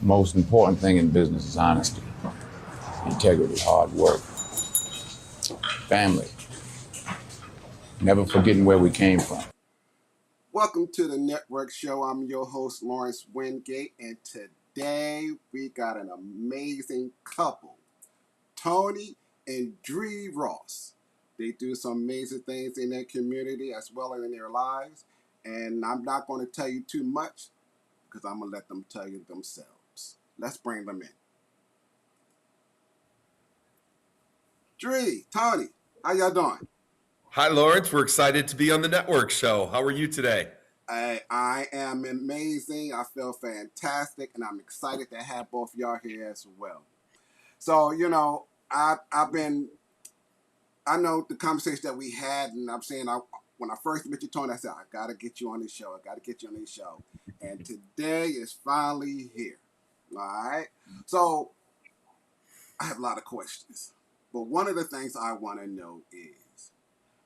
Most important thing in business is honesty, integrity, hard work, family, never forgetting where we came from. Welcome to the Network Show. I'm your host, Lawrence Wingate, and today we got an amazing couple, Tony and Dree Ross. They do some amazing things in their community as well as in their lives, and I'm not going to tell you too much because I'm going to let them tell you themselves. Let's bring them in. Dree, Tony, how y'all doing? Hi, Lawrence. We're excited to be on the network show. How are you today? I am amazing. I feel fantastic, and I'm excited to have both y'all here as well. So, I know the conversation that we had, and I'm saying when I first met you, Tony, I said, I got to get you on this show. And today is finally here. All right. So I have a lot of questions, but one of the things I want to know is,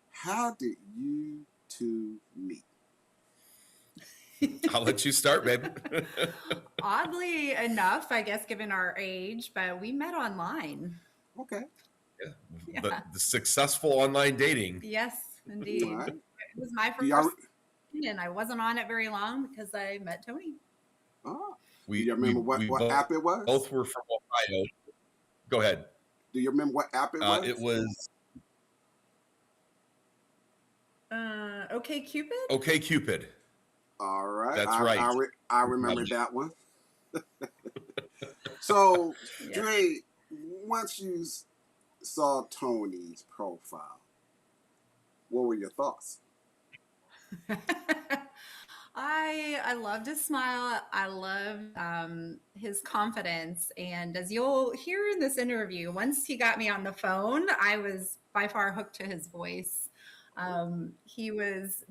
how did you two meet? I'll let you start, babe. Oddly enough, I guess, given our age, but we met online. Okay. Yeah. The successful online dating. Yes, indeed. Right. It was my first, and I wasn't on it very long because I met Tony. Oh. Do you remember what app it was? Both were from Ohio. Go ahead. Do you remember what app it was? It was OkCupid. OkCupid. All right. That's right. I remember that one. So, yes. Dre, once you saw Tony's profile, what were your thoughts? I loved his smile. I loved his confidence. And as you'll hear in this interview, once he got me on the phone, I was by far hooked to his voice. He was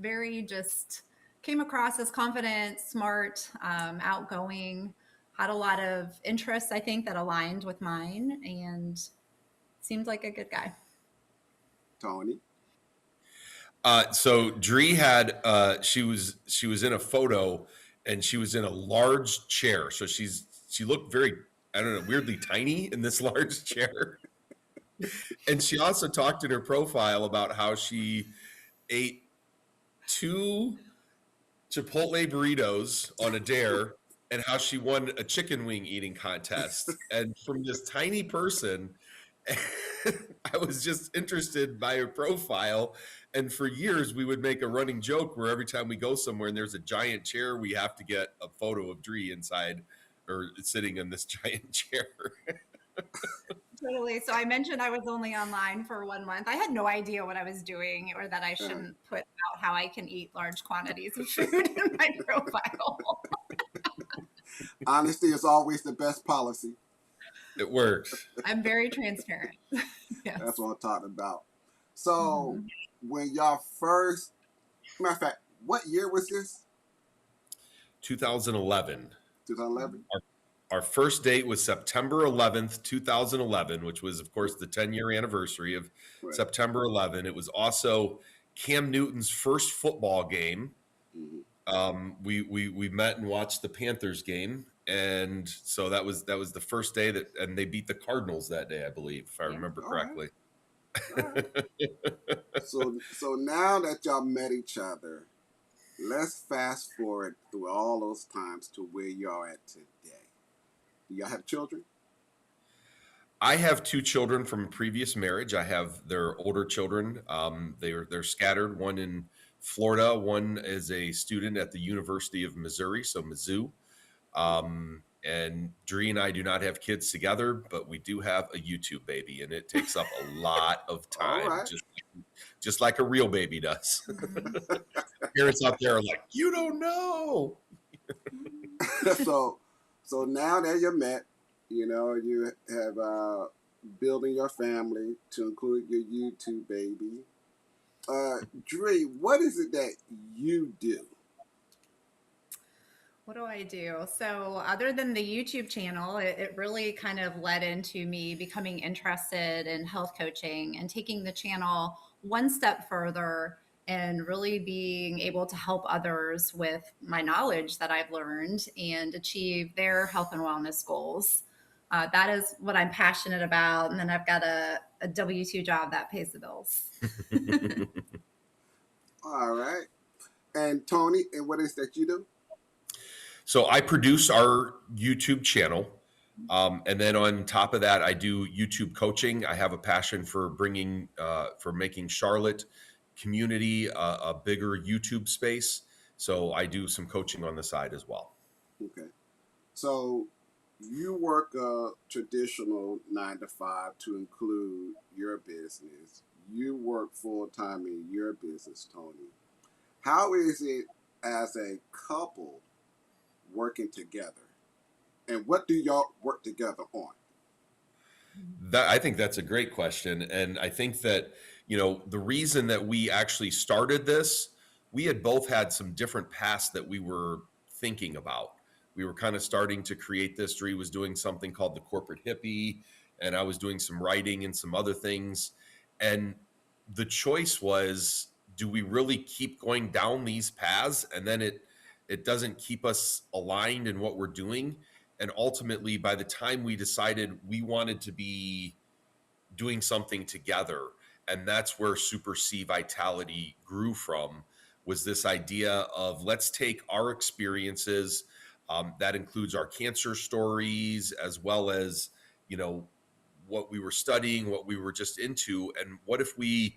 came across as confident, smart, outgoing, had a lot of interests, I think, that aligned with mine, and seemed like a good guy. Tony? So Dree had she was in a photo, and she was in a large chair. So she looked very, I don't know, weirdly tiny in this large chair. And she also talked in her profile about how she ate 2 Chipotle burritos on a dare and how she won a chicken wing eating contest. And from this tiny person, I was just interested by her profile. And for years, we would make a running joke where every time we go somewhere and there's a giant chair, we have to get a photo of Dree inside or sitting in this giant chair. Totally. So I mentioned I was only online for 1 month. I had no idea what I was doing or that I shouldn't put out how I can eat large quantities of food in my profile. Honesty is always the best policy. It works. I'm very transparent. Yes. That's what I'm talking about. So when y'all first, matter of fact, what year was this? 2011. 2011? Our first date was September 11th, 2011, which was, of course, the 10-year anniversary of September 11. It was also Cam Newton's first football game. Mm-hmm. We met and watched the Panthers game, and so that was the first day and they beat the Cardinals that day, I believe, if I remember correctly. All right. So now that y'all met each other, let's fast forward through all those times to where y'all at today. Do y'all have children? I have 2 children from a previous marriage. I have their older children. They're scattered. One in Florida. One is a student at the University of Missouri, so Mizzou. And Dree and I do not have kids together, but we do have a YouTube baby, and it takes up a lot of time, right. just like a real baby does. Parents out there are like, you don't know. So now that you're met, you have building your family to include your YouTube baby. Dree, what is it that you do? What do I do? So other than the YouTube channel, it really kind of led into me becoming interested in health coaching and taking the channel one step further and really being able to help others with my knowledge that I've learned and achieve their health and wellness goals. That is what I'm passionate about. And then I've got a W-2 job that pays the bills. All right. And Tony, and what is that you do? So I produce our YouTube channel. And then on top of that, I do YouTube coaching. I have a passion for for making Charlotte community a bigger YouTube space. So I do some coaching on the side as well. Okay. So you work a traditional 9 to 5 to include your business. You work full time in your business, Tony. How is it as a couple working together? And what do y'all work together on? I think that's a great question. And I think that, the reason that we actually started this, we had both had some different paths that we were thinking about. We were kind of starting to create this. Dree was doing something called the corporate hippie, and I was doing some writing and some other things. And the choice was, do we really keep going down these paths? And then it doesn't keep us aligned in what we're doing. And ultimately, by the time we decided we wanted to be doing something together, and that's where SuperC Vitality grew from, was this idea of let's take our experiences, that includes our cancer stories, as well as, what we were studying, what we were just into, and what if we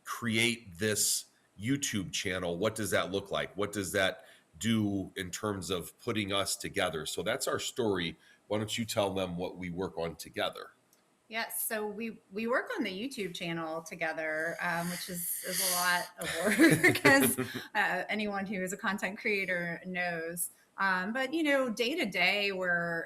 create this YouTube channel? What does that look like? What does that do in terms of putting us together? So that's our story. Why don't you tell them what we work on together? Yes, so we work on the YouTube channel together, which is a lot of work, as anyone who is a content creator knows. But day to day, we're,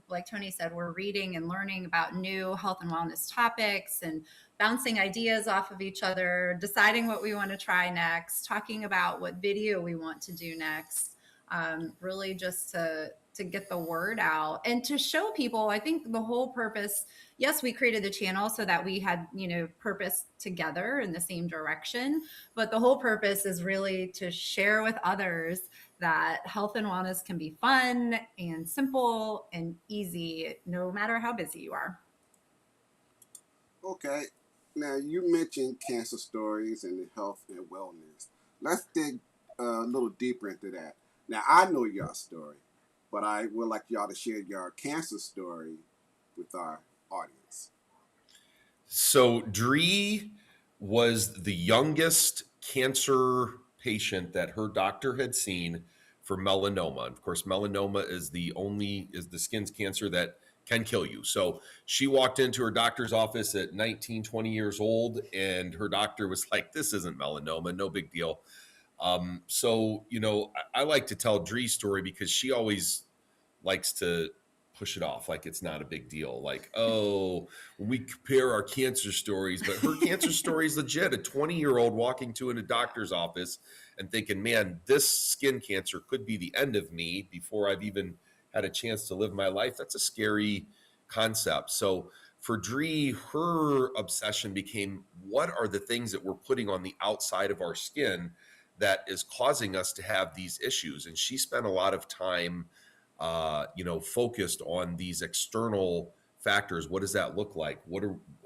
like Tony said, we're reading and learning about new health and wellness topics and bouncing ideas off of each other, deciding what we want to try next, talking about what video we want to do next. Really just to get the word out and to show people. I think the whole purpose, yes, we created the channel so that we had, purpose together in the same direction. But the whole purpose is really to share with others that health and wellness can be fun and simple and easy, no matter how busy you are. Okay. Now, you mentioned cancer stories and health and wellness. Let's dig a little deeper into that. Now, I know your story, but I would like y'all to share your cancer story with our audience. So Dree was the youngest cancer patient that her doctor had seen for melanoma. Of course, melanoma is the skin's cancer that can kill you. So she walked into her doctor's office at 19, 20 years old, and her doctor was like, this isn't melanoma, no big deal. So, I like to tell Dree's story because she always likes to push it off like it's not a big deal. Like, oh, when we compare our cancer stories, but her cancer story is legit. A 20-year-old walking to in a doctor's office and thinking, man, this skin cancer could be the end of me before I've even had a chance to live my life. That's a scary concept. So for Dree, her obsession became, what are the things that we're putting on the outside of our skin that is causing us to have these issues? And she spent a lot of time focused on these external factors. What does that look like?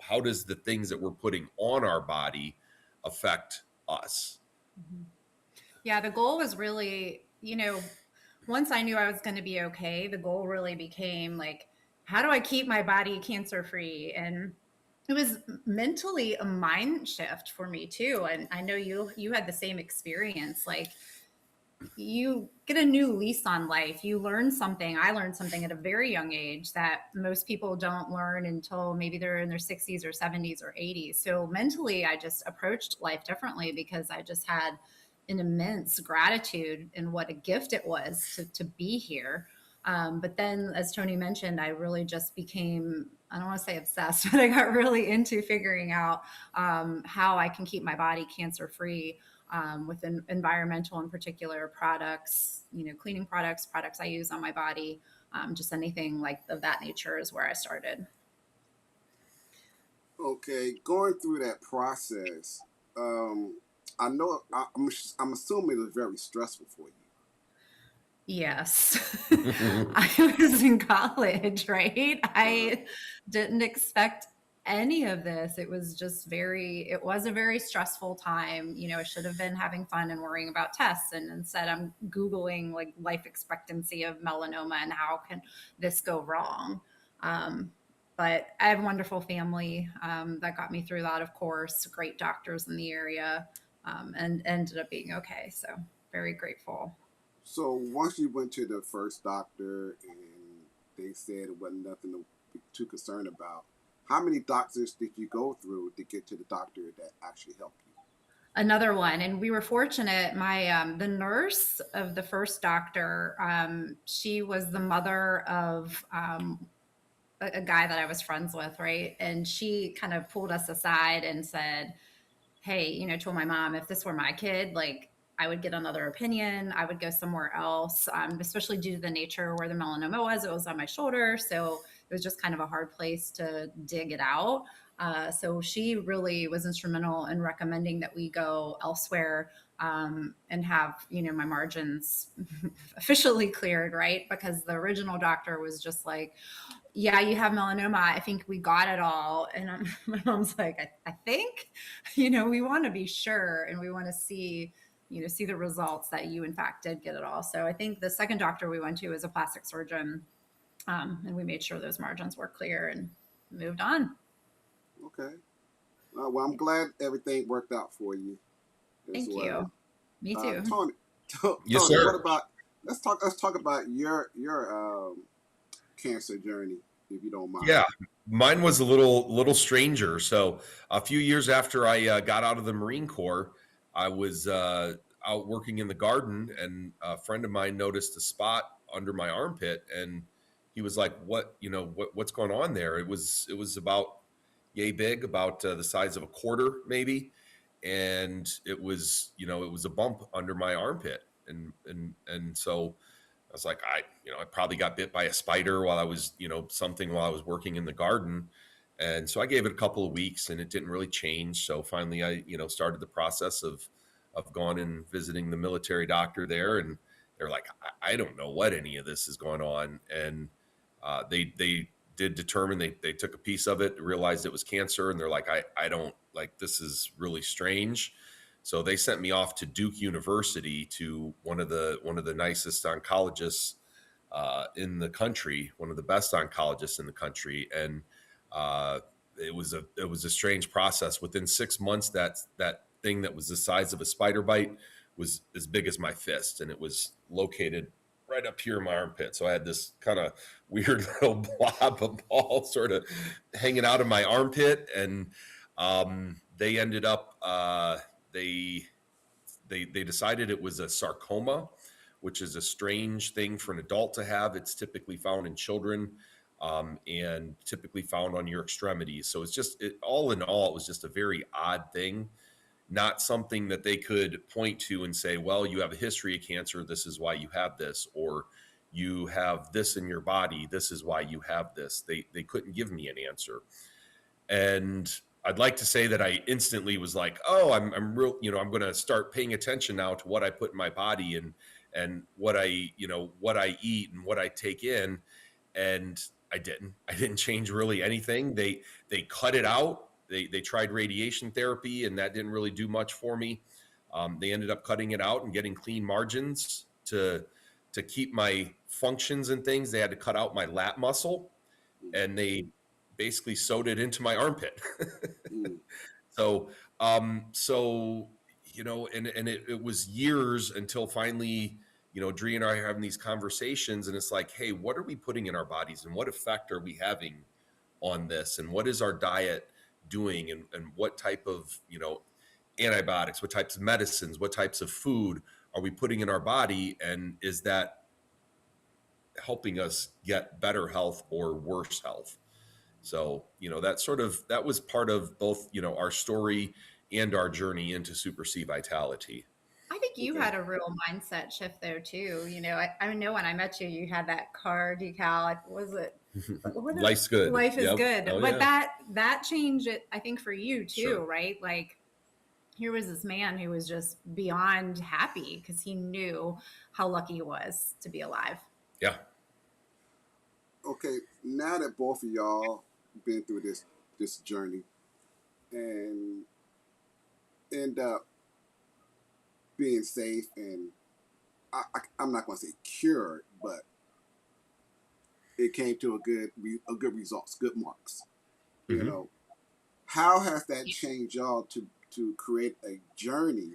How does the things that we're putting on our body affect us? Mm-hmm. Yeah, the goal was really, once I knew I was going to be okay, the goal really became like, how do I keep my body cancer free? And it was mentally a mind shift for me too. And I know you had the same experience. Like, you get a new lease on life. You learn something. I learned something at a very young age that most people don't learn until maybe they're in their 60s or 70s or 80s. So mentally, I just approached life differently because I just had an immense gratitude in what a gift it was to be here. But then, as Tony mentioned, I really just became, I don't want to say obsessed, but I got really into figuring out how I can keep my body cancer free. With environmental in particular products, cleaning products I use on my body, just anything like of that nature is where I started. Okay, going through that process, I know. I'm assuming it was very stressful for you. Yes. I was in college, right? Uh-huh. I didn't expect any of this. It was a very stressful time. I should have been having fun and worrying about tests. And instead, I'm Googling like life expectancy of melanoma and how can this go wrong. Um, but I have a wonderful family that got me through that, of course, great doctors in the area, and ended up being okay. So, very grateful. So once you went to the first doctor and they said it wasn't nothing to be too concerned about, how many doctors did you go through to get to the doctor that actually helped you? Another one, and we were fortunate. My the nurse of the first doctor, she was the mother of a guy that I was friends with, right? And she kind of pulled us aside and said, hey, told my mom, if this were my kid, like I would get another opinion. I would go somewhere else, especially due to the nature where the melanoma was. It was on my shoulder. So it was just kind of a hard place to dig it out. So she really was instrumental in recommending that we go elsewhere, and have, my margins officially cleared, right? Because the original doctor was just like, yeah, you have melanoma. I think we got it all. And my mom's like, I think, we want to be sure and we want to see the results that you in fact did get it all. So I think the second doctor we went to was a plastic surgeon, and we made sure those margins were clear and moved on. Okay. Well, I'm glad everything worked out for you as Thank well. you. Me too. Tony, Yes, Tony, what sir. about? Let's talk about your cancer journey, if you don't mind. Yeah, mine was a little stranger. So a few years after I got out of the Marine Corps, I was out working in the garden, and a friend of mine noticed a spot under my armpit, and he was like, what's going on there?" It was about yay big, about the size of a quarter maybe, and it was a bump under my armpit, and so I was like, I probably got bit by a spider while I was, while I was working in the garden. And so I gave it a couple of weeks and it didn't really change. So finally I, started the process of going and visiting the military doctor there. And they're like, I don't know what any of this is going on. And they did determine, they took a piece of it, realized it was cancer. And they're like, I don't like, this is really strange. So they sent me off to Duke University to one of the nicest oncologists in the country, one of the best oncologists in the country, and uh, it was a strange process. Within 6 months, that thing that was the size of a spider bite was as big as my fist, and it was located right up here in my armpit. So I had this kind of weird little blob of ball sort of hanging out of my armpit, and they ended up they decided it was a sarcoma, which is a strange thing for an adult to have. It's typically found in children, and typically found on your extremities. So all in all, it was just a very odd thing, not something that they could point to and say, well, you have a history of cancer. This is why you have this, or you have this in your body. This is why you have this. They couldn't give me an answer. And I'd like to say that I instantly was like, oh, I'm real, I'm going to start paying attention now to what I put in my body, and what I eat and what I take in. And I didn't change really anything. They cut it out. They tried radiation therapy, and that didn't really do much for me. They ended up cutting it out and getting clean margins to keep my functions and things. They had to cut out my lat muscle, and they basically sewed it into my armpit. Mm. so so and it was years until finally, Dree and I are having these conversations, and it's like, hey, what are we putting in our bodies, and what effect are we having on this, and what is our diet doing, and what type of antibiotics, what types of medicines, what types of food are we putting in our body, and is that helping us get better health or worse health? So, that was part of both, our story and our journey into SuperC Vitality. I think you Okay. had a real mindset shift there too. I know when I met you, you had that car decal. Like, was it? What is, Life's good. life is Yep. good, Oh but yeah. that changed it. I think for you too, Sure. right? Like here was this man who was just beyond happy because he knew how lucky he was to be alive. Yeah. Okay, now that both of y'all been through this journey and end up being safe and I'm not going to say cured, but it came to a good results, good marks. You Mm-hmm. know, how has that changed y'all to create a journey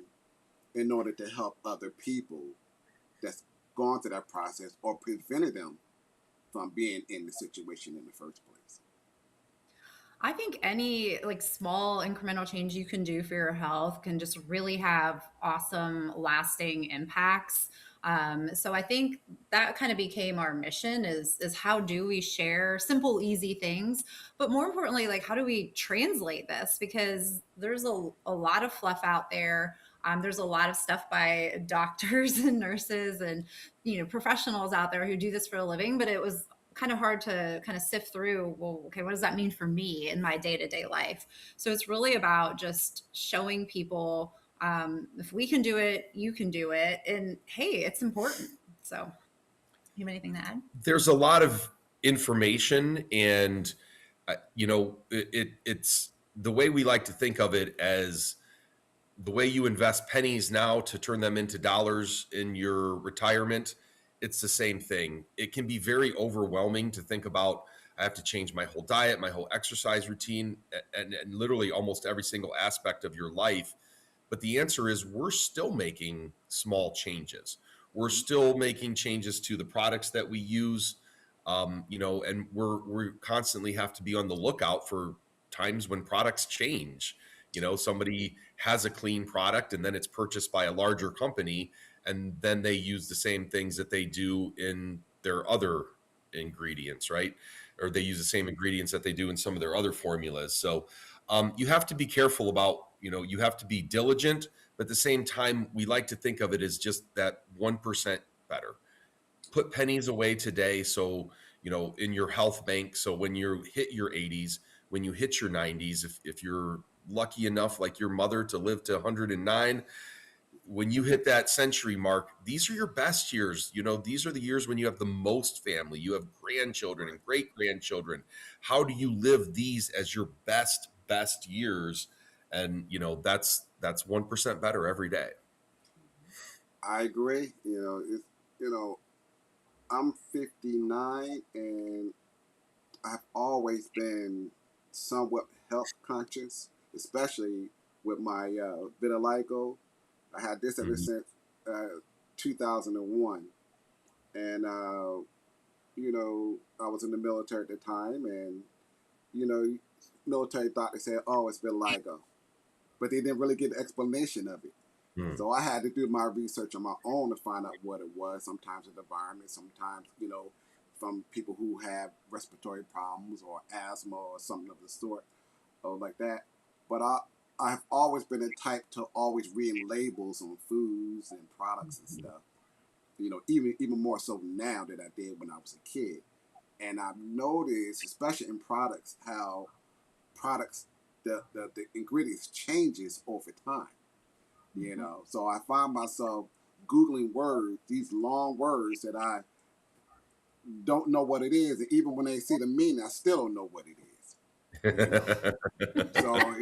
in order to help other people that's gone through that process or prevented them from being in the situation in the first place? I think any like small incremental change you can do for your health can just really have awesome lasting impacts. So I think that kind of became our mission is how do we share simple, easy things, but more importantly, like how do we translate this? Because there's a lot of fluff out there. There's a lot of stuff by doctors and nurses and professionals out there who do this for a living, but it was kind of hard to kind of sift through, well, okay, what does that mean for me in my day-to-day life? So it's really about just showing people, if we can do it, you can do it, and hey, it's important. So you have anything to add? There's a lot of information, and it's the way we like to think of it as the way you invest pennies now to turn them into dollars in your retirement. It's the same thing. It can be very overwhelming to think about, I have to change my whole diet, my whole exercise routine, and literally almost every single aspect of your life. But the answer is we're still making small changes. We're still making changes to the products that we use, and we constantly have to be on the lookout for times when products change. Somebody has a clean product and then it's purchased by a larger company, and then they use the same things that they do in their other ingredients, right? Or they use the same ingredients that they do in some of their other formulas. So you have to be careful about, you have to be diligent, but at the same time, we like to think of it as just that 1% better. Put pennies away today. So, in your health bank. So when you hit your 80s, when you hit your 90s, if you're lucky enough, like your mother, to live to 109, when you hit that century mark, these are your best years. These are the years when you have the most family, you have grandchildren and great grandchildren. How do you live these as your best years? And that's 1% better every day. I agree. I'm 59 and I've always been somewhat health conscious, especially with my vitiligo. I had this ever Mhm. since 2001. And, I was in the military at the time, and, military doctors said, oh, it's vitiligo. But they didn't really get the explanation of it. Hmm. So I had to do my research on my own to find out what it was. Sometimes in the environment, sometimes, from people who have respiratory problems or asthma or something of the sort or like that. But I've always been the type to always read labels on foods and products and stuff. Even more so now than I did when I was a kid. And I've noticed, especially in products, how products the ingredients changes over time. So I find myself Googling words, these long words that I don't know what it is, and even when they see the meaning, I still don't know what it is. So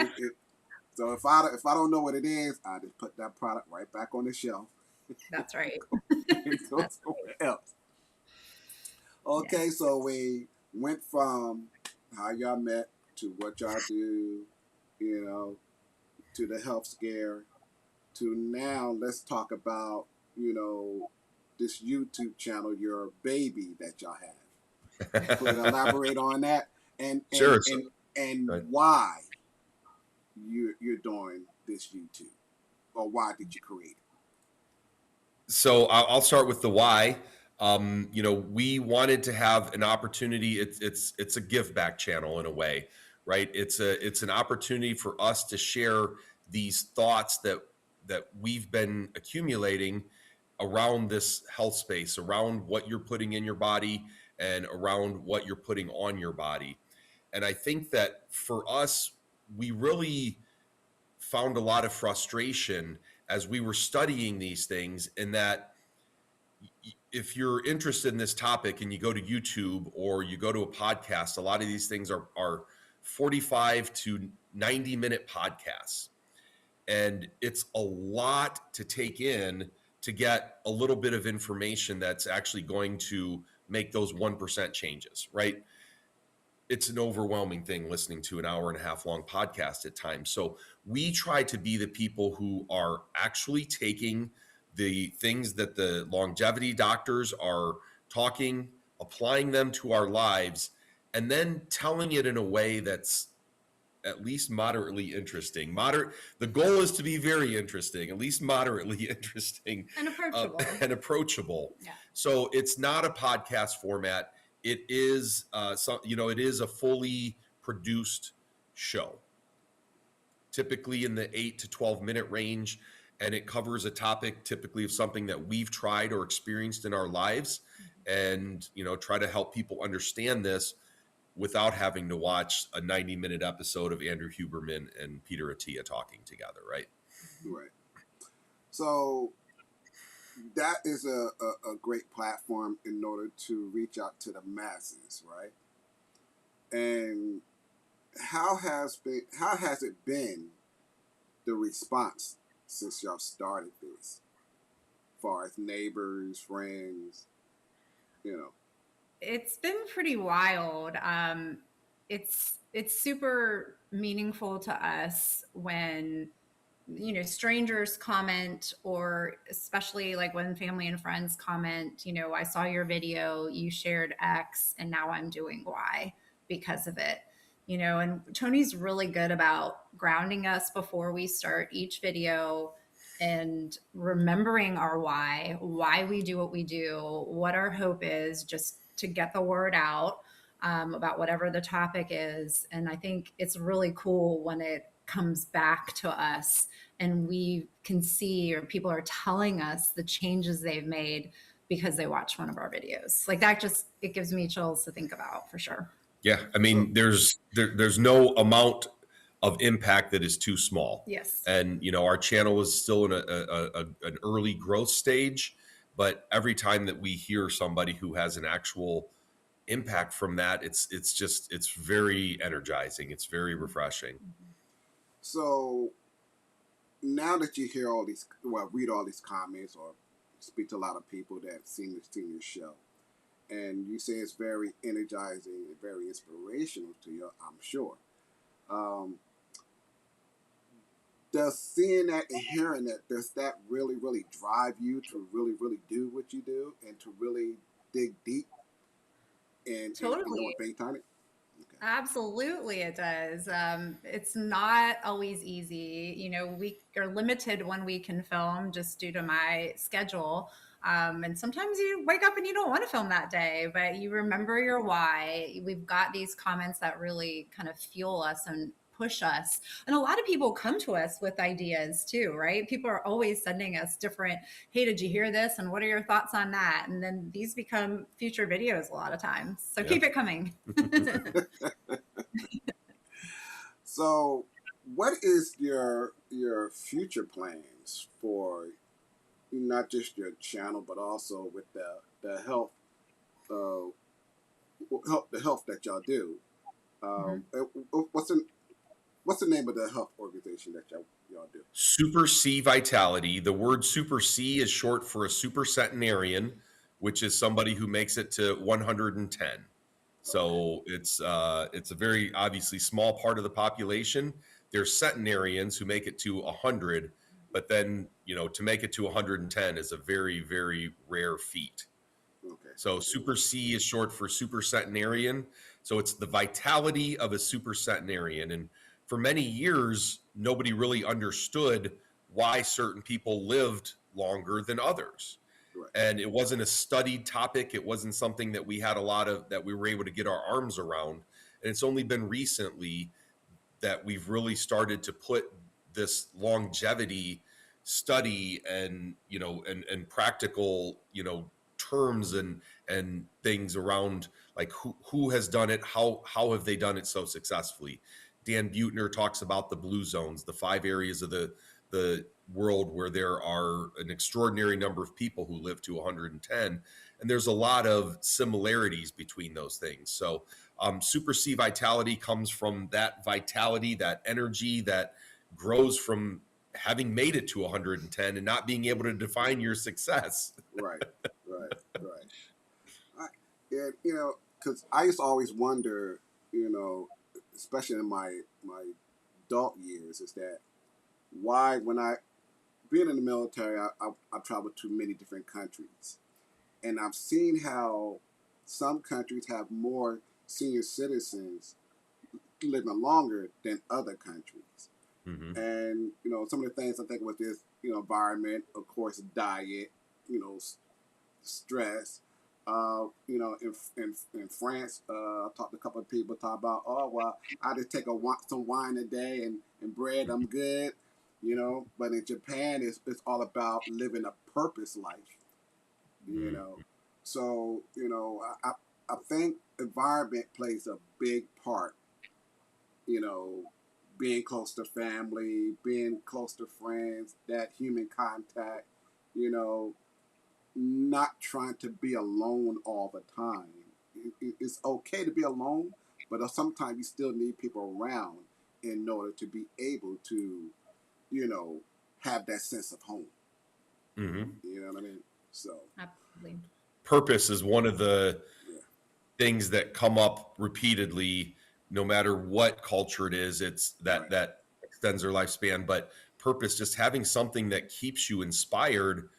so if I don't know what it is, I just put that product right back on the shelf That's right. and go That's somewhere else. Okay, yes. so we went from how y'all met to what y'all do, to the health scare, to now let's talk about, this YouTube channel, your baby that y'all have. Could elaborate on that and and Sure. and and Right. why you're doing this YouTube, or why did you create it? So I'll start with the why. We wanted to have an opportunity. It's a give back channel in a way, right? It's an opportunity for us to share these thoughts that we've been accumulating around this health space, around what you're putting in your body and around what you're putting on your body. And I think that for us, we really found a lot of frustration as we were studying these things, in that if you're interested in this topic and you go to YouTube or you go to a podcast, a lot of these things are 45 to 90-minute podcasts. And it's a lot to take in to get a little bit of information that's actually going to make those 1% changes, right? It's an overwhelming thing listening to an hour and a half long podcast at times. So we try to be the people who are actually taking the things that the longevity doctors are talking, applying them to our lives, and then telling it in a way that's at least moderately interesting. The goal is to be very interesting, at least moderately interesting, And approachable. and approachable. Yeah. So it's not a podcast format. It is, it is a fully produced show, typically in the 8 to 12-minute range, and it covers a topic typically of something that we've tried or experienced in our lives, and try to help people understand this without having to watch a 90-minute episode of Andrew Huberman and Peter Attia talking together, right? Right. So that is a great platform in order to reach out to the masses, right? And how has it been, the response since y'all started this, as far as neighbors, friends, It's been pretty wild. It's super meaningful to us when strangers comment, or especially like when family and friends comment, I saw your video, you shared X, and now I'm doing Y because of it. And Tony's really good about grounding us before we start each video and remembering our why we do what we do, what our hope is, just to get the word out about whatever the topic is. And I think it's really cool when it comes back to us and we can see, or people are telling us the changes they've made because they watched one of our videos. Like that, it gives me chills to think about, for sure. Yeah, I mean, there's no amount of impact that is too small. Yes. And our channel is still in an early growth stage, but every time that we hear somebody who has an actual impact from that, it's very energizing. It's very refreshing. So now that you hear read all these comments or speak to a lot of people that have seen your show, and you say it's very energizing and very inspirational to you, I'm sure. Does seeing that and hearing that, does that really, really drive you to really, really do what you do and to really dig deep and Totally. big time it? Okay. Absolutely, it does. It's not always easy. We are limited when we can film just due to my schedule. And sometimes you wake up and you don't want to film that day, but you remember your why. We've got these comments that really kind of fuel us and push us. And a lot of people come to us with ideas too, right? People are always sending us different, hey, did you hear this? And what are your thoughts on that? And then these become future videos a lot of times. So keep it coming. So what is your future plans for not just your channel, but also with the health that y'all do? What's the name of the health organization that y'all do? SuperC Vitality. The word SuperC is short for a super centenarian, which is somebody who makes it to 110. So it's a very obviously small part of the population. There's centenarians who make it to 100, but then to make it to 110 is a very, very rare feat. Okay. So SuperC is short for super centenarian. So it's the vitality of a super centenarian. And for many years, nobody really understood why certain people lived longer than others. Right. And it wasn't a studied topic. It wasn't something that we had that we were able to get our arms around. And it's only been recently that we've really started to put this longevity study and practical, terms and things around, like who has done it, how have they done it so successfully. Dan Buettner talks about the blue zones, the 5 areas of the world where there are an extraordinary number of people who live to 110. And there's a lot of similarities between those things. So SuperC vitality comes from that vitality, that energy that grows from having made it to 110 and not being able to define your success. Right, right. And because I used to always wonder, especially in my adult years, is that why when I being in the military, I traveled to many different countries, and I've seen how some countries have more senior citizens living longer than other countries. Mm-hmm. And some of the things I think with this, environment, of course, diet, stress. In France, I talked to a couple of people talk about, oh well, I just take some wine a day and bread, I'm good. But in Japan, it's all about living a purpose life. So I think environment plays a big part. Being close to family, being close to friends, that human contact. Not trying to be alone all the time. It's okay to be alone, but sometimes you still need people around in order to be able to, have that sense of home. Mm-hmm. You know what I mean? So Absolutely. Purpose is one of the things that come up repeatedly, no matter what culture it is. It's that extends their lifespan, but purpose, just having something that keeps you inspired,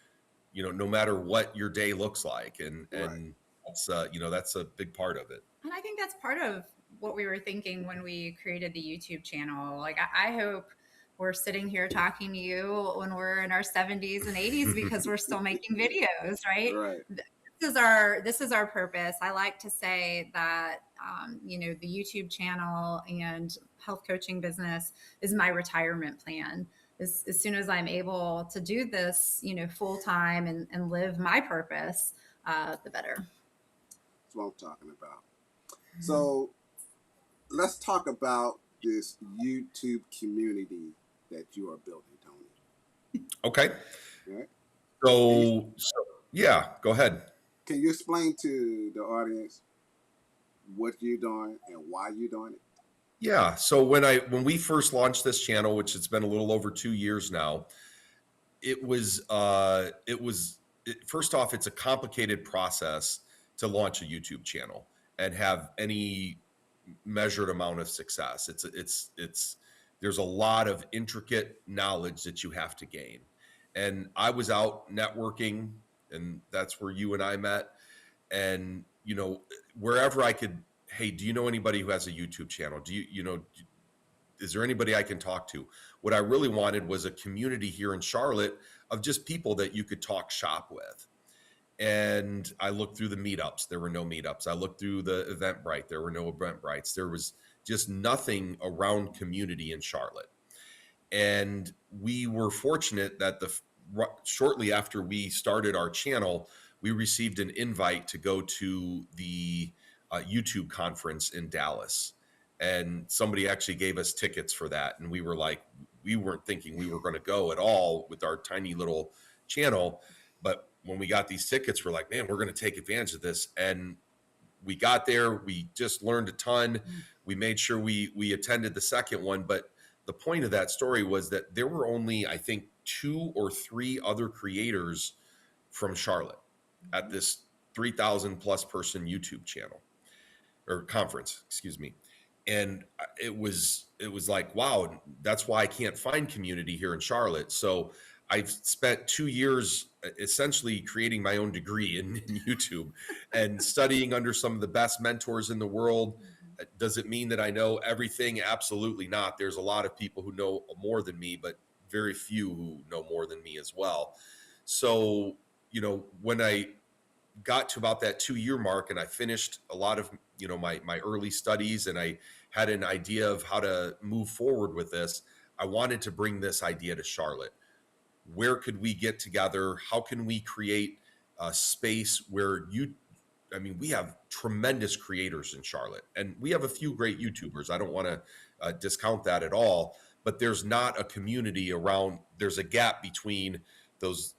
no matter what your day looks like. And that's, that's a big part of it. And I think that's part of what we were thinking when we created the YouTube channel. Like, I hope we're sitting here talking to you when we're in our 70s and 80s because we're still making videos, right? Right. This is our purpose. I like to say that the YouTube channel and health coaching business is my retirement plan. As soon as I'm able to do this, full time and live my purpose, the better. That's what I'm talking about. So let's talk about this YouTube community that you are building, Tony. Okay. Right? So yeah, go ahead. Can you explain to the audience what you're doing and why you're doing it? Yeah. So when we first launched this channel, which it's been a little over 2 years now, it was first off, it's a complicated process to launch a YouTube channel and have any measured amount of success. It's there's a lot of intricate knowledge that you have to gain. And I was out networking, and that's where you and I met. And wherever I could, hey, do you know anybody who has a YouTube channel? Do is there anybody I can talk to? What I really wanted was a community here in Charlotte of just people that you could talk shop with. And I looked through the meetups. There were no meetups. I looked through the Eventbrite. There were no Eventbrites. There was just nothing around community in Charlotte. And we were fortunate that shortly after we started our channel, we received an invite to go to the YouTube conference in Dallas. And somebody actually gave us tickets for that. And we were like, we weren't thinking we were going to go at all with our tiny little channel. But when we got these tickets, we're like, man, we're going to take advantage of this. And we got there. We just learned a ton. We made sure we attended the second one. But the point of that story was that there were only, I think, 2 or 3 other creators from Charlotte at this 3,000 plus person YouTube channel or conference, excuse me. And it was like, wow, that's why I can't find community here in Charlotte. So I've spent 2 years essentially creating my own degree in YouTube and studying under some of the best mentors in the world. Does it mean that I know everything? Absolutely not. There's a lot of people who know more than me, but very few who know more than me as well. So, when I got to about that 2-year mark and I finished a lot of, my early studies, and I had an idea of how to move forward with this, I wanted to bring this idea to Charlotte. Where could we get together? How can we create a space where I mean, we have tremendous creators in Charlotte, and we have a few great YouTubers. I don't want to discount that at all, but there's not a community around. There's a gap between those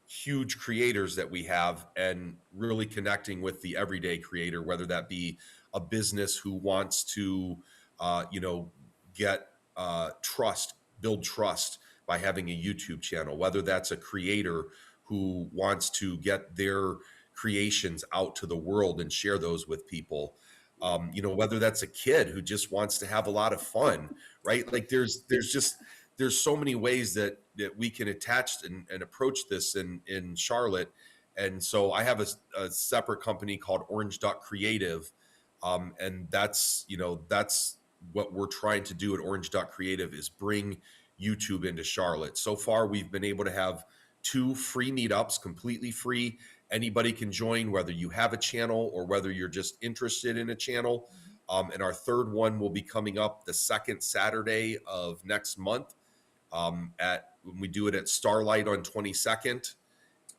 huge creators that we have and really connecting with the everyday creator, whether that be a business who wants to, get trust, build trust by having a YouTube channel, whether that's a creator who wants to get their creations out to the world and share those with people. Whether that's a kid who just wants to have a lot of fun, right? Like there's so many ways that we can attach and approach this in Charlotte. And so I have a separate company called Orange Duck Creative. And that's what we're trying to do at Orange Duck Creative is bring YouTube into Charlotte. So far, we've been able to have 2 free meetups, completely free. Anybody can join, whether you have a channel or whether you're just interested in a channel. And our third one will be coming up the second Saturday of next month. When we do it at Starlight on 22nd,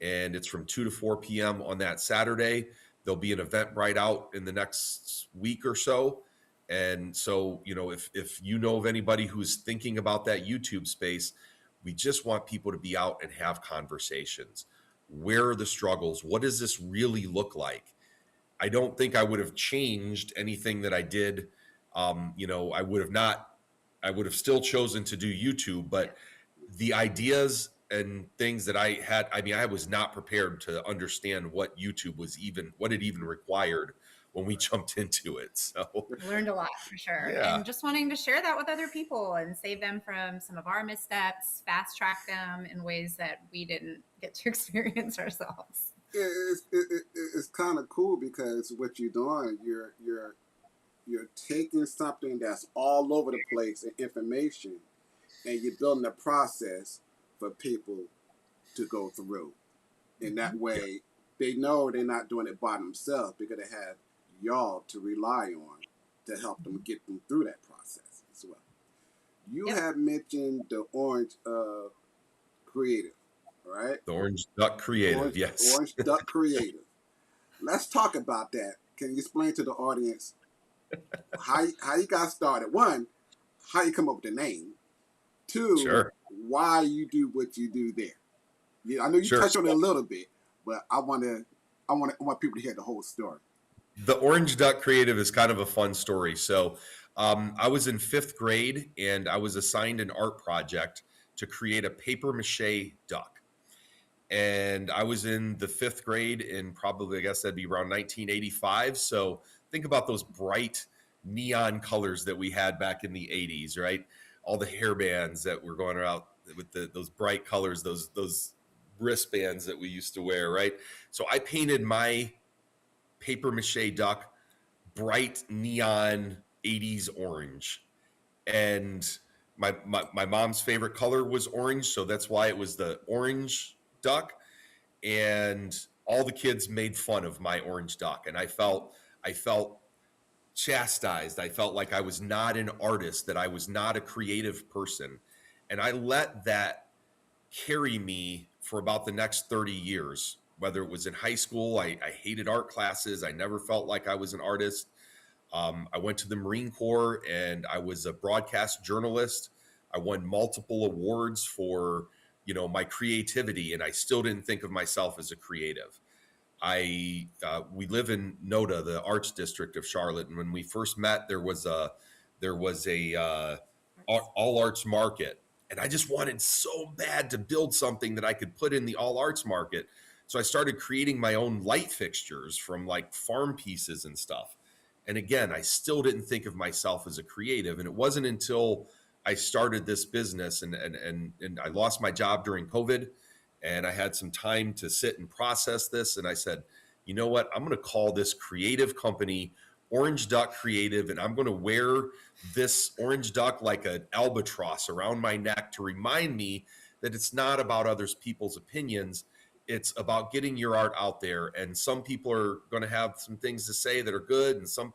and it's from 2 to 4 p.m. on that Saturday. There'll be an Eventbrite out in the next week or so. And so, if you know of anybody who's thinking about that YouTube space, we just want people to be out and have conversations. Where are the struggles? What does this really look like? I don't think I would have changed anything that I did. I would have still chosen to do YouTube, but the ideas and things that I had, I was not prepared to understand what YouTube what it even required when we jumped into it. So learned a lot for sure. Yeah. And just wanting to share that with other people and save them from some of our missteps, fast track them in ways that we didn't get to experience ourselves. It's kind of cool because what you're doing, you're taking something that's all over the place in information, and you're building a process for people to go through. And that way, they know they're not doing it by themselves. They're going to have y'all to rely on to help them get them through that process as well. You have mentioned the Orange Creative, right? The Orange Duck Creative, yes. Orange Duck Creative. Let's talk about that. Can you explain to the audience how you got started? One, how you come up with the name. Two, Sure. Why you do what you do there. Yeah, I know you touched on it a little bit, but I want people to hear the whole story. The Orange Duck Creative is kind of a fun story. So I was in 5th grade and I was assigned an art project to create a paper mache duck. And I was in the 5th grade in probably, I guess that'd be around 1985. So think about those bright neon colors that we had back in the 80s, right? All the hairbands that were going out with those bright colors, those wristbands that we used to wear, right? So I painted my paper mache duck bright neon 80s orange. And my mom's favorite color was orange, so that's why it was the orange duck. And all the kids made fun of my orange duck, and I felt chastised. I felt like I was not an artist, that I was not a creative person. And I let that carry me for about the next 30 years, whether it was in high school. I hated art classes. I never felt like I was an artist. I went to the Marine Corps and I was a broadcast journalist. I won multiple awards for, my creativity, and I still didn't think of myself as a creative. We live in NODA, the arts district of Charlotte, and when we first met, there was a all arts market, and I just wanted so bad to build something that I could put in the all arts market. So I started creating my own light fixtures from like farm pieces and stuff. And again, I still didn't think of myself as a creative, and it wasn't until I started this business and I lost my job during COVID. And I had some time to sit and process this. And I said, you know what? I'm going to call this creative company Orange Duck Creative. And I'm going to wear this orange duck like an albatross around my neck to remind me that it's not about other people's opinions. It's about getting your art out there. And some people are going to have some things to say that are good and some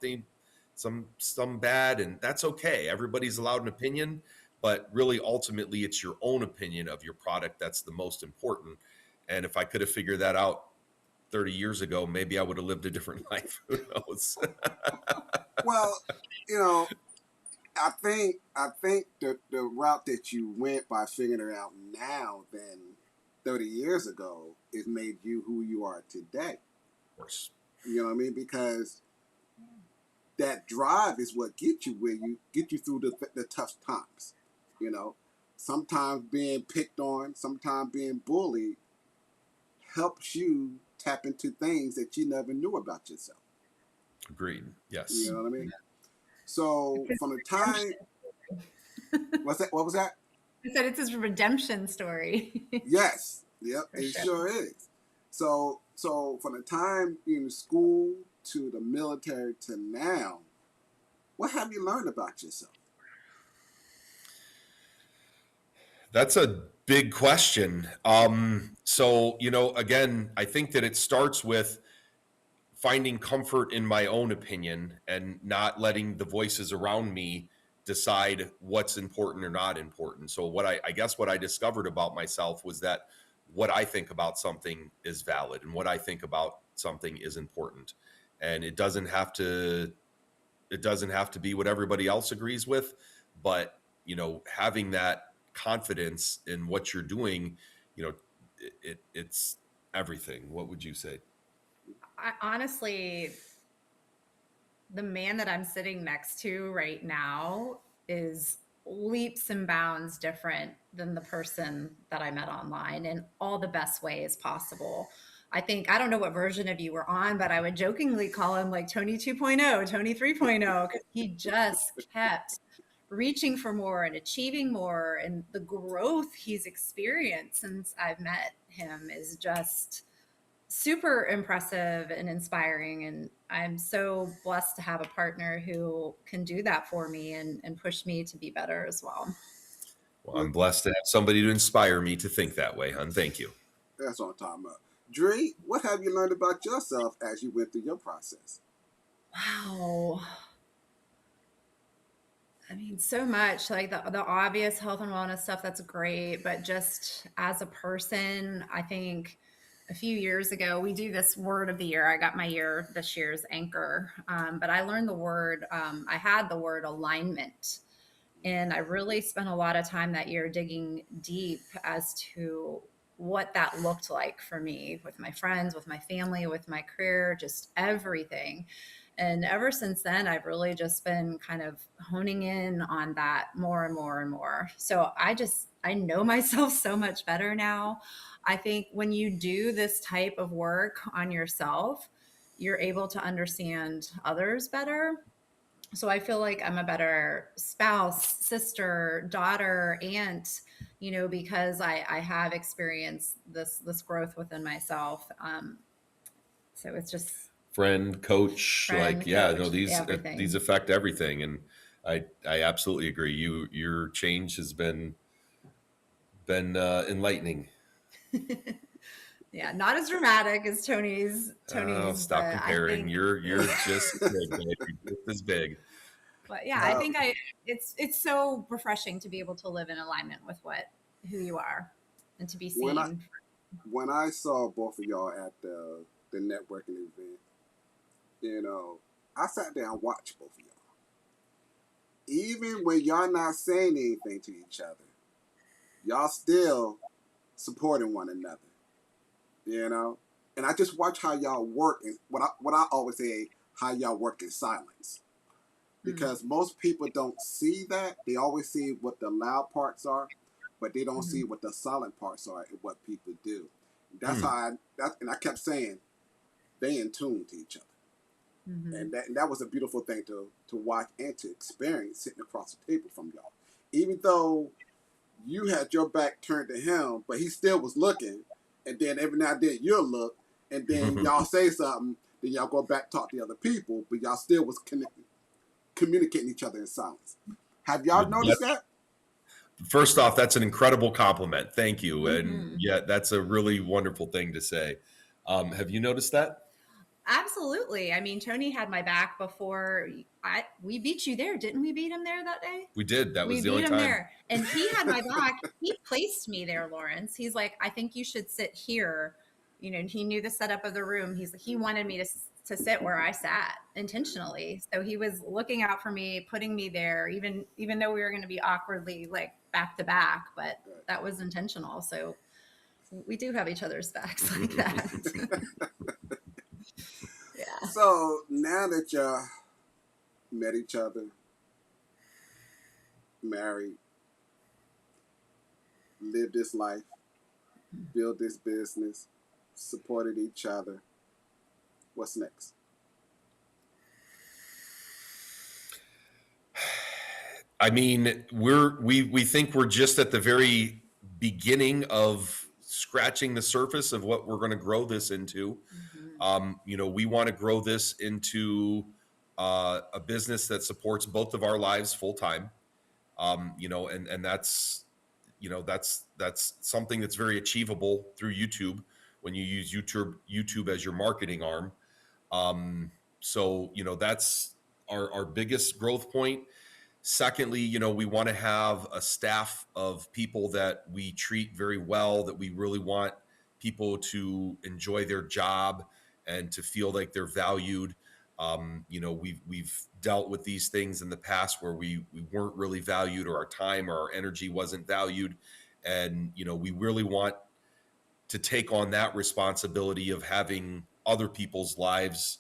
bad. And that's okay. Everybody's allowed an opinion. But really, ultimately, it's your own opinion of your product that's the most important. And if I could have figured that out 30 years ago, maybe I would have lived a different life. Who knows? Well, you know, I think the route that you went by figuring it out now than 30 years ago is made you who you are today. Of course. You know what I mean? Because that drive is what gets you through the tough times. You know, sometimes being picked on, sometimes being bullied helps you tap into things that you never knew about yourself. Agreed. Yes. You know what I mean? So from the time, what's that? What was that? I said it's his redemption story. Yes. Yep. For It sure. sure is. So from the time in school to the military to now, what have you learned about yourself? That's a big question. So, again, I think that it starts with finding comfort in my own opinion and not letting the voices around me decide what's important or not important. So I guess what I discovered about myself was that what I think about something is valid and what I think about something is important. And it doesn't have to be what everybody else agrees with, but having that confidence in what you're doing, it's everything. What would you say? Honestly, the man that I'm sitting next to right now is leaps and bounds different than the person that I met online in all the best ways possible. I don't know what version of you were on, but I would jokingly call him like Tony 2.0, Tony 3.0, because he just kept reaching for more and achieving more. And the growth he's experienced since I've met him is just super impressive and inspiring. And I'm so blessed to have a partner who can do that for me and push me to be better as well. Well, I'm blessed to have somebody to inspire me to think that way, hon. Thank you. That's what I'm talking about. Dre, what have you learned about yourself as you went through your process? Wow. I mean, so much like the obvious health and wellness stuff. That's great. But just as a person, I think a few years ago, we do this word of the year. I got my year this year's anchor. But I learned I had the word alignment. And I really spent a lot of time that year digging deep as to what that looked like for me with my friends, with my family, with my career, just everything. And ever since then, I've really just been kind of honing in on that more and more and more. So I know myself so much better now. I think when you do this type of work on yourself, you're able to understand others better. So I feel like I'm a better spouse, sister, daughter, aunt, because I have experienced this growth within myself. So it's just Friend, coach, friend, coach, everything. These affect everything, and I absolutely agree. Your change has been enlightening. Yeah, not as dramatic as Tony's. Oh, stop comparing. You're just big, baby. You're just as big. But yeah, I think it's so refreshing to be able to live in alignment with who you are and to be seen. When I saw both of y'all at the networking event, I sat there and watched both of y'all. Even when y'all not saying anything to each other, y'all still supporting one another. And I just watch how y'all work, and what I always say, how y'all work in silence. Because most people don't see that. They always see what the loud parts are, but they don't see what the silent parts are and what people do. That's how and I kept saying, they in tune to each other. And that was a beautiful thing to watch and to experience sitting across the table from y'all. Even though you had your back turned to him, but he still was looking. And then every now and then you'll look, and then y'all say something, then y'all go back talk to the other people, but y'all still was communicating each other in silence. Have y'all noticed that? First off, that's an incredible compliment. Thank you. And yeah, that's a really wonderful thing to say. Have you noticed that? Absolutely. I mean, Tony had my back before we beat you there. Didn't we beat him there that day? We did. That was the only time. We beat him there. And he had my back. He placed me there, Lawrence. He's like, I think you should sit here he knew the setup of the room. He wanted me to sit where I sat intentionally. So he was looking out for me, putting me there, even though we were going to be awkwardly like back to back, but that was intentional. So we do have each other's backs like that. Yeah. So now that y'all met each other, married, lived this life, built this business, supported each other, what's next? I mean, we think we're just at the very beginning of scratching the surface of what we're going to grow this into. We want to grow this into a business that supports both of our lives full time. And that's something that's very achievable through YouTube when you use YouTube as your marketing arm. That's our biggest growth point. Secondly, we want to have a staff of people that we treat very well, that we really want people to enjoy their job and to feel like they're valued. We've dealt with these things in the past where we weren't really valued, or our time or our energy wasn't valued. And, we really want to take on that responsibility of having other people's lives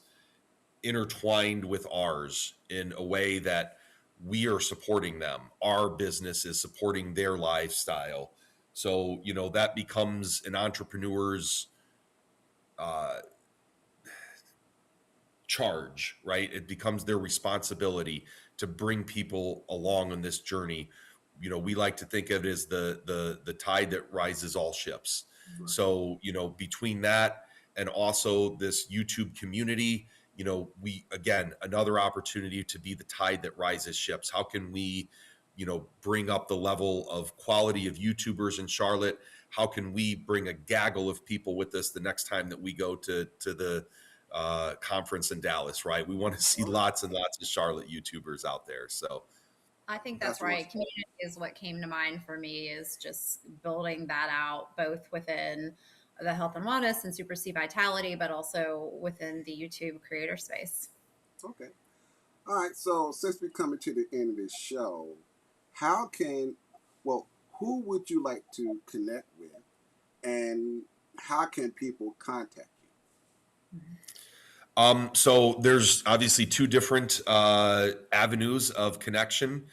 intertwined with ours in a way that we are supporting them. Our business is supporting their lifestyle. So, that becomes an entrepreneur's charge, right? It becomes their responsibility to bring people along on this journey. We like to think of it as the tide that rises all ships. Right. So, between that and also this YouTube community, we, again, another opportunity to be the tide that rises ships. How can we, bring up the level of quality of YouTubers in Charlotte? How can we bring a gaggle of people with us the next time that we go to the conference in Dallas, right? We want to see lots and lots of Charlotte YouTubers out there. So I think that's right. Community is what came to mind for me, is just building that out, both within the health and wellness and SuperC Vitality, but also within the YouTube creator space. Okay. All right. So since we're coming to the end of this show, who would you like to connect with, and how can people contact you? So there's obviously two different avenues of connection.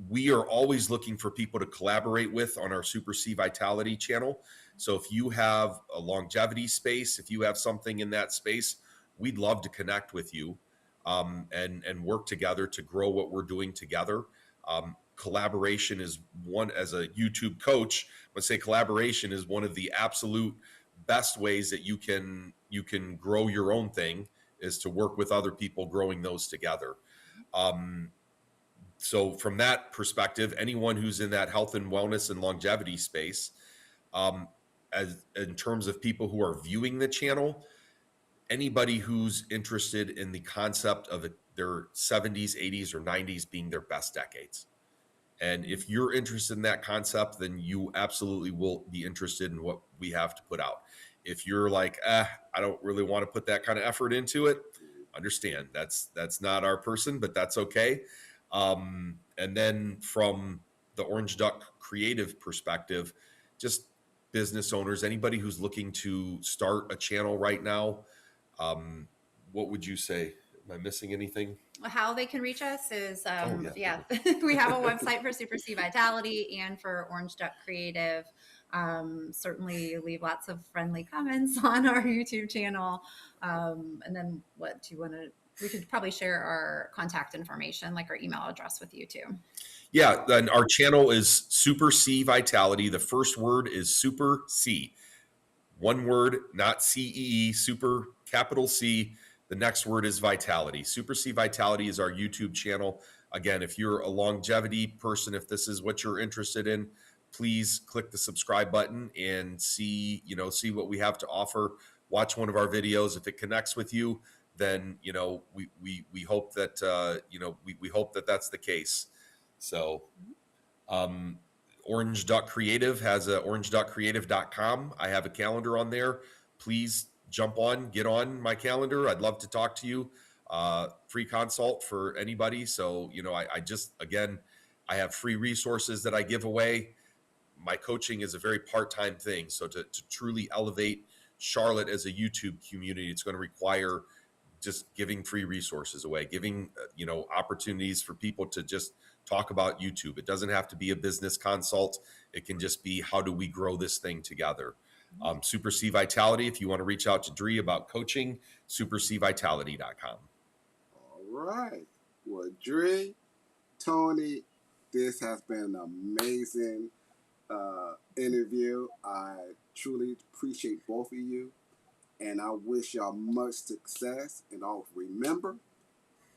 We are always looking for people to collaborate with on our SuperC Vitality channel. So if you have a longevity space, if you have something in that space, we'd love to connect with you and work together to grow what we're doing together. Collaboration is one, as a YouTube coach, I would say collaboration is one of the absolute best ways that you can grow your own thing, is to work with other people growing those together. So from that perspective, anyone who's in that health and wellness and longevity space, as in terms of people who are viewing the channel, anybody who's interested in the concept of their 70s, 80s, or 90s being their best decades. And if you're interested in that concept, then you absolutely will be interested in what we have to put out. If you're like, I don't really want to put that kind of effort into it, understand that's not our person, but that's okay. And then from the Orange Duck creative perspective, just business owners, anybody who's looking to start a channel right now, what would you say? Am I missing anything? How they can reach us is, we have a website for SuperC Vitality and for Orange Duck Creative. Certainly leave lots of friendly comments on our YouTube channel. And then what do you want to, we could probably share our contact information, like our email address, with you too. Yeah, then our channel is SuperC Vitality. The first word is SuperC. One word, not CEE, super capital C. The next word is Vitality. SuperC Vitality is our YouTube channel. Again, if you're a longevity person, if this is what you're interested in, please click the subscribe button and see what we have to offer. Watch one of our videos. If it connects with you, then we hope that we hope that that's the case. So Orange Duck Creative has a orangeduckcreative.com. I have a calendar on there. Please jump on, get on my calendar. I'd love to talk to you. Free consult for anybody. So, I just, again, I have free resources that I give away. My coaching is a very part-time thing. So to truly elevate Charlotte as a YouTube community, it's going to require just giving free resources away, giving, opportunities for people to just talk about YouTube. It doesn't have to be a business consult. It can just be, how do we grow this thing together? SuperC Vitality, if you want to reach out to Dree about coaching, supercvitality.com. All right. Well, Dree, Tony, this has been an amazing interview. I truly appreciate both of you, and I wish y'all much success. And always remember,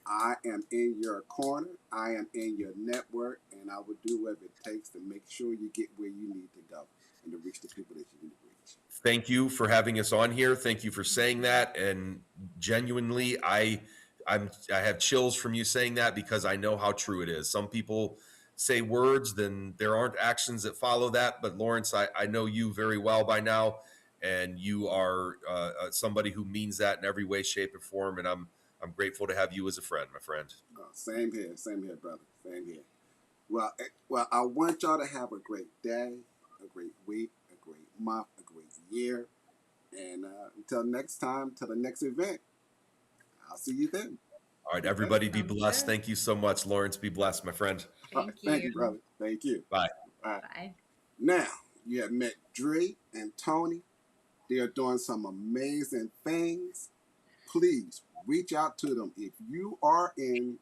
I am in your corner. I am in your network, and I will do whatever it takes to make sure you get where you need to go and to reach the people that you need to reach. Thank you for having us on here. Thank you for saying that. And genuinely, I have chills from you saying that, because I know how true it is. Some people say words, then there aren't actions that follow that. But Lawrence, I know you very well by now, and you are somebody who means that in every way, shape, and form. And I'm grateful to have you as a friend, my friend. Same here, brother. Same here. Well, I want y'all to have a great day, a great week, a great month, a great year. And until next time, till the next event, I'll see you then. All right, everybody be blessed. Thank you so much, Lawrence. Be blessed, my friend. Thank you, brother. Thank you. Bye. Bye. Now, you have met Dree and Tony. They are doing some amazing things. Please reach out to them. If you are in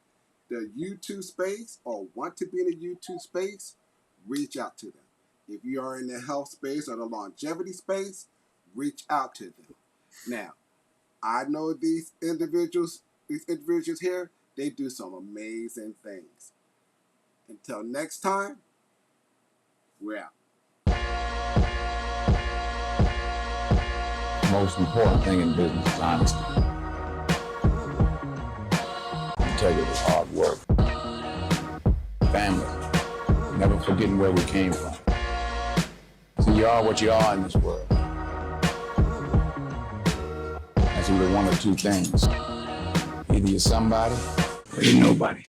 the YouTube space or want to be in the YouTube space, reach out to them. If you are in the health space or the longevity space, reach out to them. Now, I know these individuals here, they do some amazing things. Until next time, we're out. Most important thing in business is honesty. Integrity, hard work. Family. Never forgetting where we came from. So you are what you are in this world. That's either one or two things. Either you're somebody or you're nobody.